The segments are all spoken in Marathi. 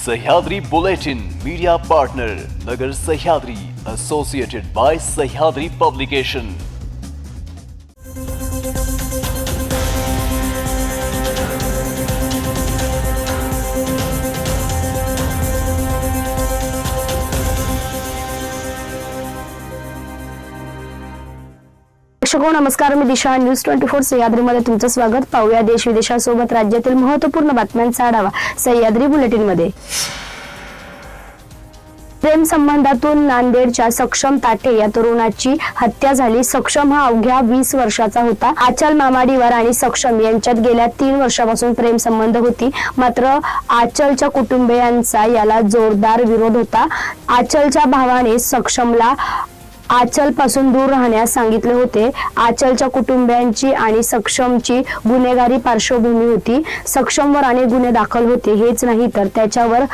Sahyadri bulletin media partner Nagar Sahyadri associated by Sahyadri publication. दर्शको नमस्कार, मी दिशा न्यूज 24 सह्याद्री मध्ये तुमचं स्वागत। पाहूया देश विदेशासोबत राज्यातील महत्त्वपूर्ण बातम्यांचा आढावा सह्याद्री बुलेटिन मध्ये। प्रेम संबंधातून नांदेडच्या सक्षम ताटे या तरुणाची हत्या झाली। सक्षम हा अवघ्या 20 वर्षाचा होता। आचल मामाडीवर आणि सक्षम यांच्यात गेल्या 3 वर्षापासून प्रेम संबंध होती, मात्र आचलच्या कुटुंबियांचा याला जोरदार विरोध होता। आचलच्या भावाने सक्षमला आचल पासून दूर राहण्यास सांगितले होते। आचलच्या कुटुंबियांची आणि सक्षमची गुन्हेगारी पार्श्वभूमी होती। सक्षमवर अनेक गुन्हे दाखल होते। हेच नाही तर त्याच्यावर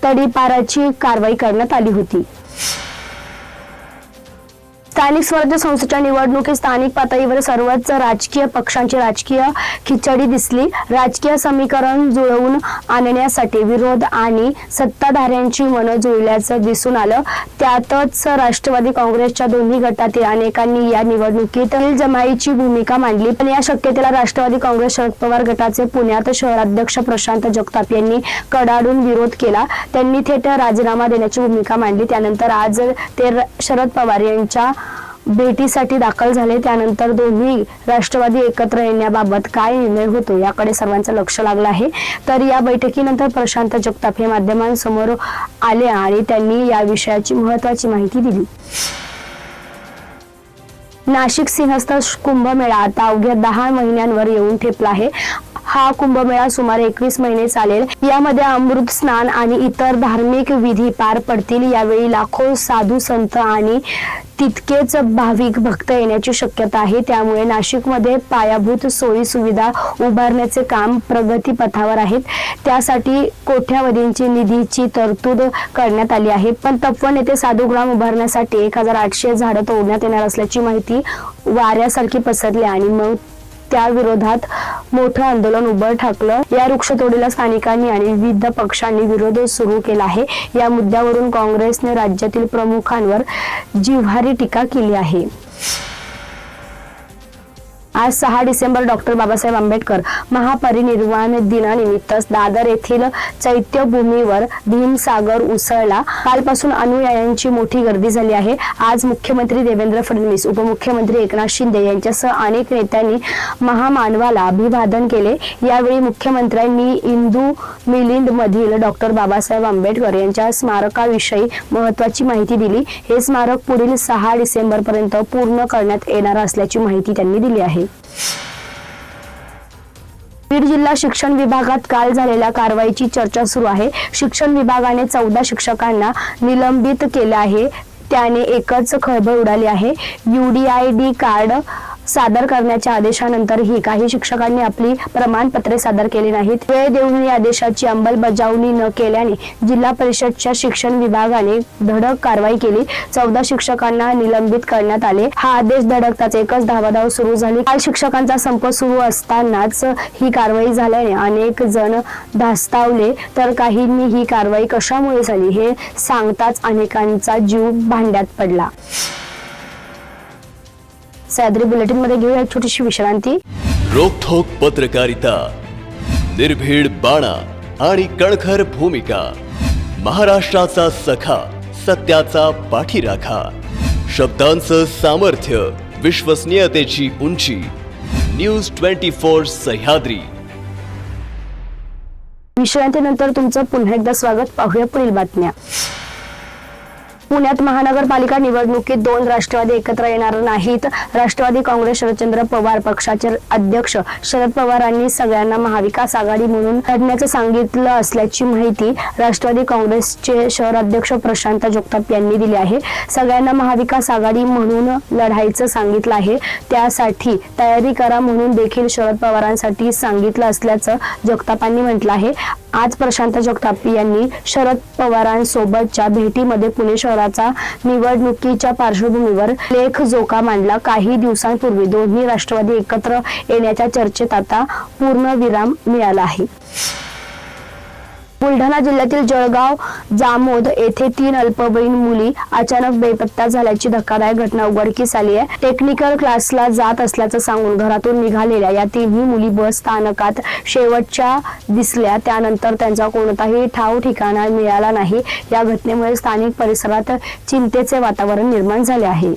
तडीपाराची कारवाई करण्यात आली होती। स्थानिक स्वराज्य संस्थेच्या निवडणुकीत स्थानिक पातळीवर सर्वच राजकीय पक्षांची राजकीय खिचडी दिसली। राजकीय समीकरण जुळवून आणण्यासाठी विरोध आणि सत्ताधाऱ्यांची मनं जुळल्याचं दिसून आलं। त्यातच राष्ट्रवादी काँग्रेसच्या दोन्ही गटातील अनेकांनी या निवडणुकीत जमाईची भूमिका मांडली। पण या शक्यतेला राष्ट्रवादी काँग्रेस शरद पवार गटाचे पुण्यात शहराध्यक्ष प्रशांत जगताप यांनी कडाडून विरोध केला। त्यांनी थेट राजीनामा देण्याची भूमिका मांडली। त्यानंतर आज ते शरद पवार यांच्या भेटीसाठी दाखल झाले। त्यानंतर दोन्ही राष्ट्रवादी एकत्र येण्याबाबत काय निर्णय होतो याकडे सर्वांचं लक्ष लागलं आहे। तर या बैठकीनंतर प्रशांत जगताप हे माध्यमांसमोर आले आणि त्यांनी या विषयाची महत्त्वाची माहिती दिली। नाशिक सिंहस्थ कुंभमेळा आता अवघ्या 10 महिन्यांवर येऊन ठेपला आहे। हा कुंभमेळा सुमारे 21 महिने चालेल। यामध्ये अमृत स्नान आणि इतर धार्मिक विधी पार पडतील। यावेळी लाखो साधू संत आणि तितकेच भाविक भक्त येण्याची शक्यता आहे। त्यामुळे नाशिकमध्ये पायाभूत सोयी सुविधा उभारण्याचे काम प्रगतीपथावर आहेत। त्यासाठी कोट्यावधींची निधीची तरतूद करण्यात आली आहे। पण तपवण येथे साधूग्राम उभारण्यासाठी 1800 झाडं तोडण्यात येणार असल्याची माहिती वाऱ्यासारखी पसरली आणि मग त्या विरोधात मोठं आंदोलन उभं ठाकलं। या वृक्षतोडीला स्थानिकांनी आणि विविध पक्षांनी विरोध सुरू केला आहे। या मुद्द्यावरून काँग्रेसने राज्यातील प्रमुखांवर जिव्हारी टीका केली आहे। आज 6 डिसेंबर डॉक्टर बाबासाहेब आंबेडकर महापरिनिर्वाण दिनानिमित्त दादर येथील चैत्यभूमीवर भीमसागर उसळला। कालपासून अनुयायांची मोठी गर्दी झाली आहे। आज मुख्यमंत्री देवेंद्र फडणवीस, उपमुख्यमंत्री एकनाथ शिंदे यांच्यासह अनेक नेत्यांनी महामानवाला अभिवादन केले। यावेळी मुख्यमंत्र्यांनी इंदू मिलिंद मधील डॉक्टर बाबासाहेब आंबेडकर यांच्या स्मारकाविषयी महत्त्वाची माहिती दिली। हे स्मारक पुढील 6 डिसेंबर पर्यंत पूर्ण करण्यात येणार असल्याची माहिती त्यांनी दिली आहे। बीड जिल्हा शिक्षण विभागात काल झालेल्या कारवाईची चर्चा सुरू आहे। शिक्षण विभागाने 14 शिक्षकांना निलंबित केले आहे। त्याने एकच खळबळ उडाली आहे। UDID कार्ड सादर करण्याच्या आदेशानंतरही काही शिक्षकांनी आपली प्रमाणपत्रे सादर केली नाहीत। वेळ देऊन या आदेशाची अंमलबजावणी न केल्याने जिल्हा परिषदच्या शिक्षण विभागाने धडक कारवाई केली। 14 शिक्षकांना निलंबित करण्यात आले। हा आदेश धडकताच एकच धावाधाव सुरू झाली। काल शिक्षकांचा संप सुरू असतानाच ही कारवाई झाल्याने अनेक जण धास्तावले, तर काहींनी ही कारवाई कशामुळे झाली हे सांगताच अनेकांचा जीव भांड्यात पडला। सह्याद्री बुलेटिन मध्ये घेऊया एक छोटीशी विश्रांती। रोखोक पत्रकारिता, निर्भीड बाणा आणि कणखर भूमिका, महाराष्ट्राचा सखा, सत्याचा पाठीराखा, शब्दांचं सामर्थ्य, विश्वसनीयतेची उंची, न्यूज 24 सह्याद्री। विश्रांतीनंतर तुमचं पुन्हा एकदा स्वागत। पाहूया पुढील बातम्या। पुण्यात महानगरपालिका निवडणुकीत 2 राष्ट्रवादी एकत्र येणार नाहीत। राष्ट्रवादी काँग्रेस शरदचंद्र पवार पक्षाचे अध्यक्ष शरद पवारांनी सगळ्यांना महाविकास आघाडी म्हणून लढण्याचं सांगितलं असल्याची माहिती राष्ट्रवादी काँग्रेसचे शहराध्यक्ष प्रशांत जगताप यांनी दिली आहे। सगळ्यांना महाविकास आघाडी म्हणून लढायचं सांगितलं आहे। त्यासाठी तयारी करा म्हणून देखील शरद पवारांसाठी सांगितलं असल्याचं जगतापांनी म्हटलं आहे। आज प्रशांत जगताप यांनी शरद पवारांसोबतच्या भेटीमध्ये पुणे शहराचा निवडणुकीच्या पार्श्वभूमीवर लेख जोखा मांडला। काही दिवसांपूर्वी दोन्ही राष्ट्रवादी एकत्र येण्याच्या चर्चेत आता पूर्णविराम मिळाला आहे। बुलढाणा जिल्ह्यातील जळगाव जामोद येथे 3 अल्पवयीन मुली अचानक बेपत्ता झाल्याची धक्कादायक घटना उघडकीस आली आहे. टेक्निकल क्लासला जात असल्याचं सांगून घरातून निघालेल्या या 3ही मुली बस स्थानकात शेवटच्या दिसल्या. त्यानंतर त्यांचा कोणताही ठाव ठिकाणा मिळाला नाही. या घटनेमुळे स्थानिक परिसरात चिंतेचे वातावरण निर्माण झाले आहे.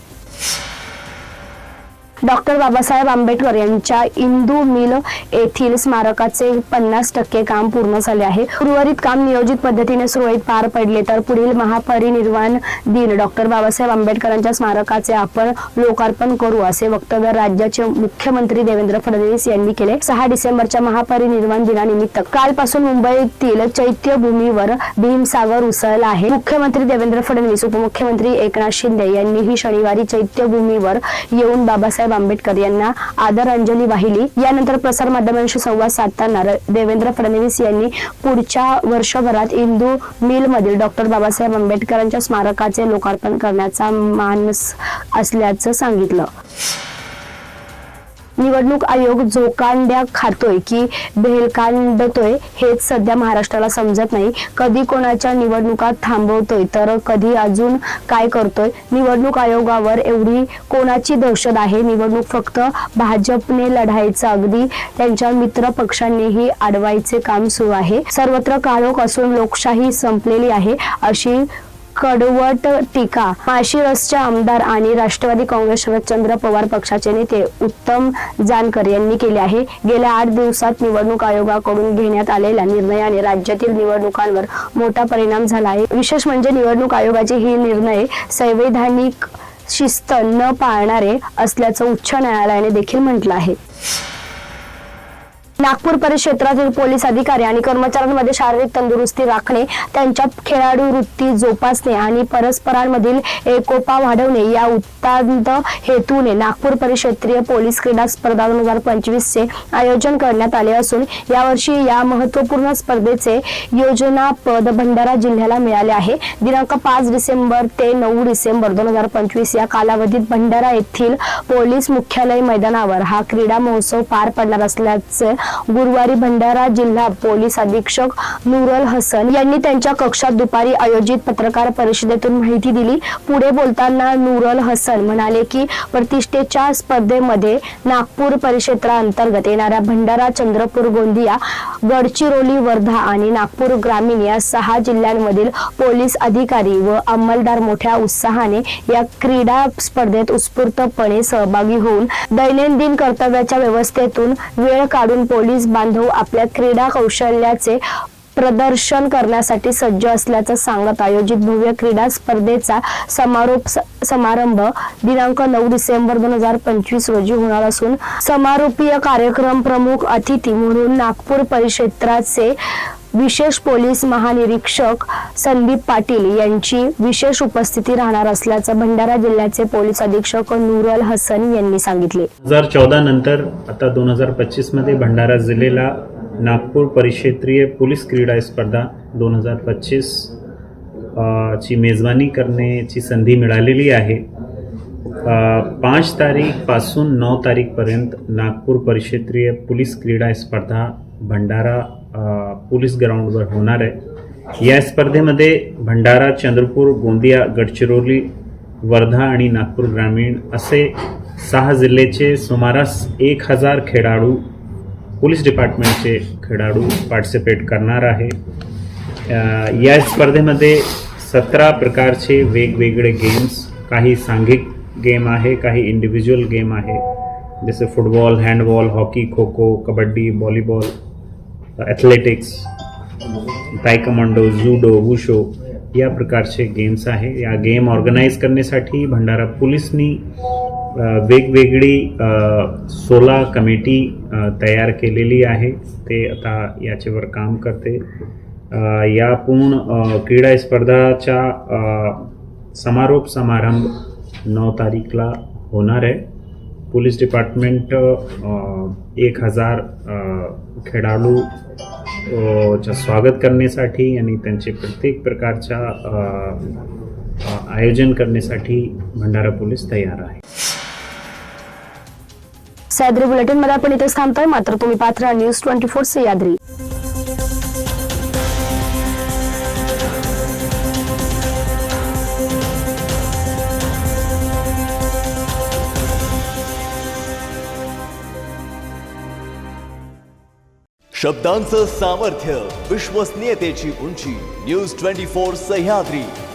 डॉक्टर बाबासाहेब आंबेडकर यांच्या इंदू मिल येथील स्मारकाचे 50% काम पूर्ण झाले आहे. उर्वरित काम नियोजित पद्धतीने सुरळीत पार पडले तर पुढील महापरिनिर्वाण दिन डॉक्टर बाबासाहेब आंबेडकरांच्या स्मारकाचे आपण लोकार्पण करू, असे वक्तव्य राज्याचे मुख्यमंत्री देवेंद्र फडणवीस यांनी केले. 6 डिसेंबरच्या महापरिनिर्वाण दिनानिमित्त कालपासून मुंबईतील चैत्यभूमीवर भीमसागर उसळला आहे. मुख्यमंत्री देवेंद्र फडणवीस, उपमुख्यमंत्री एकनाथ शिंदे यांनीही शनिवारी चैत्यभूमीवर येऊन बाबासाहेब आंबेडकर यांना आदरांजली वाहिली. यानंतर प्रसार माध्यमांशी संवाद साधताना देवेंद्र फडणवीस यांनी पुढच्या वर्षभरात इंदू मिल मधील डॉक्टर बाबासाहेब आंबेडकरांच्या स्मारकाचे लोकार्पण करण्याचा मानस असल्याचं सांगितलं. निवडणूक आयोग झोकांड्या खातोय की बेलकांडतोय हेच सध्या महाराष्ट्राला समजत नाही. कधी कोणाच्या निवडणुका थांबवतोय तर कधी अजून काय करतोय. निवडणूक आयोगावर एवढी कोणाची दहशत आहे. निवडणूक फक्त भाजपने लढायचं, अगदी त्यांच्या मित्र पक्षांनीही अडवायचे काम सुरू आहे. सर्वत्र काळोख असून लोकशाही संपलेली आहे, अशी कडवट टीका माळशिरसच्या आमदार आणि राष्ट्रवादी काँग्रेस शरदचंद्र पवार पक्षाचे नेते उत्तम जानकर यांनी केले आहे. गेल्या 8 दिवसात निवडणूक आयोगाकडून घेण्यात आलेल्या निर्णयाने राज्यातील निवडणुकांवर मोठा परिणाम झाला आहे. विशेष म्हणजे निवडणूक आयोगाचे हे निर्णय संवैधानिक शिस्त न पाळणारे असल्याचं उच्च न्यायालयाने देखील म्हटलं आहे. नागपूर परिक्षेत्रातील पोलीस अधिकारी आणि कर्मचाऱ्यांमध्ये शारीरिक तंदुरुस्ती राखणे, त्यांच्यात खेळाडू वृत्ती जोपासणे आणि परस्परांमधील एकोपा वाढवणे या उत्तांत हेतूने नागपूर परिक्षेत्रीय पोलीस क्रीडा स्पर्धा 2025 चे आयोजन करण्यात आले असून यावर्षी या महत्त्वपूर्ण स्पर्धेचे योजनापद भंडारा जिल्ह्याला मिळाले आहे. दिनांक 5 डिसेंबर ते 9 डिसेंबर 2025 या कालावधीत भंडारा येथील पोलीस मुख्यालय मैदानावर हा क्रीडा महोत्सव पार पडणार असल्याचे गुरुवारी भंडारा जिल्हा पोलीस अधीक्षक नूरल हसन यांनी त्यांच्या कक्षात दुपारी आयोजित पत्रकार परिषदेतून माहिती दिली. पुढे बोलताना नूरल हसन म्हणाले की प्रतिष्ठेच्या स्पर्धेमध्ये नागपूर परिक्षेत्राअंतर्गत येणाऱ्या भंडारा, चंद्रपूर, गोंदिया, गडचिरोली, वर्धा आणि नागपूर ग्रामीण या 6 जिल्ह्यांमधील पोलीस अधिकारी व अंमलदार मोठ्या उत्साहाने या क्रीडा स्पर्धेत उत्स्फूर्तपणे सहभागी होऊन दैनंदिन कर्तव्याच्या व्यवस्थेतून वेळ काढून पोलीस बांधव आपल्या क्रीडा कौशल्याचे प्रदर्शन करण्यासाठी सज्ज असल्याचं सांगत आयोजित भव्य क्रीडा स्पर्धेचा समारंभ दिनांक 9 डिसेंबर 2025 रोजी होणार असून समारोपीय कार्यक्रम प्रमुख अतिथी म्हणून नागपूर परिक्षेत्राचे विशेष पोलीस महानिरीक्षक संदीप पाटील यांची विशेष उपस्थिती राहणार असल्याचं भंडारा जिल्ह्याचे पोलीस अधीक्षक नूरल हसन यांनी सांगितले. 2014 नंतर आता 2025 मध्ये भंडारा जिल्ह्याला नागपूर परिक्षेत्रीय पोलीस क्रीडा स्पर्धा 2025 ची मेजबानी करण्याची संधी मिळालेली आहे. 5 तारीख पासून 9 तारीख पर्यंत नागपूर परिक्षेत्रीय पोलीस क्रीडा स्पर्धा भंडारा पोलीस ग्राउंडवर होणार आहे. या स्पर्धेमध्ये भंडारा, चंद्रपूर, गोंदिया, गडचिरोली, वर्धा आणि नागपूर ग्रामीण असे 6 जिल्ह्याचे सुमारास 1000 खेळाडू, पोलीस डिपार्टमेंटचे खेळाडू पार्टिसिपेट करणार आहे. या स्पर्धेमध्ये 17 प्रकारचे वेगवेगळे गेम्स, काही सांघिक गेम आहे, काही इंडिव्हिज्युअल गेम आहे, जसे football, handball, hockey, kho kho, kabaddi, volleyball, athletics, तायकमांडो, जुडो, वुशो या प्रकारचे गेम्स आहे. या गेम ऑर्गनाईज करण्यासाठी भंडारा पोलिसनी वेगवेगळी 16 कमिटी तयार केलेली आहे. ते आता याच्यावर काम करते. या पूर्ण क्रीडा स्पर्धाचा समारोप समारंभ 9 तारीखला होणार आहे. पोलीस डिपार्टमेंट 1000 खेळाडू च्या स्वागत करण्यासाठी आणि त्यांचे प्रत्येक प्रकारच्या आयोजन करण्यासाठी भंडारा पोलीस तयार आहे. सह्याद्री बुलेटिन मध्ये आपण इथेच थांबतोय, मात्र तुम्ही पाहत राहा न्यूज 24 सह्याद्री. शब्दांचं सामर्थ्य, विश्वसनीयतेची उंची. न्यूज 24 सह्याद्री.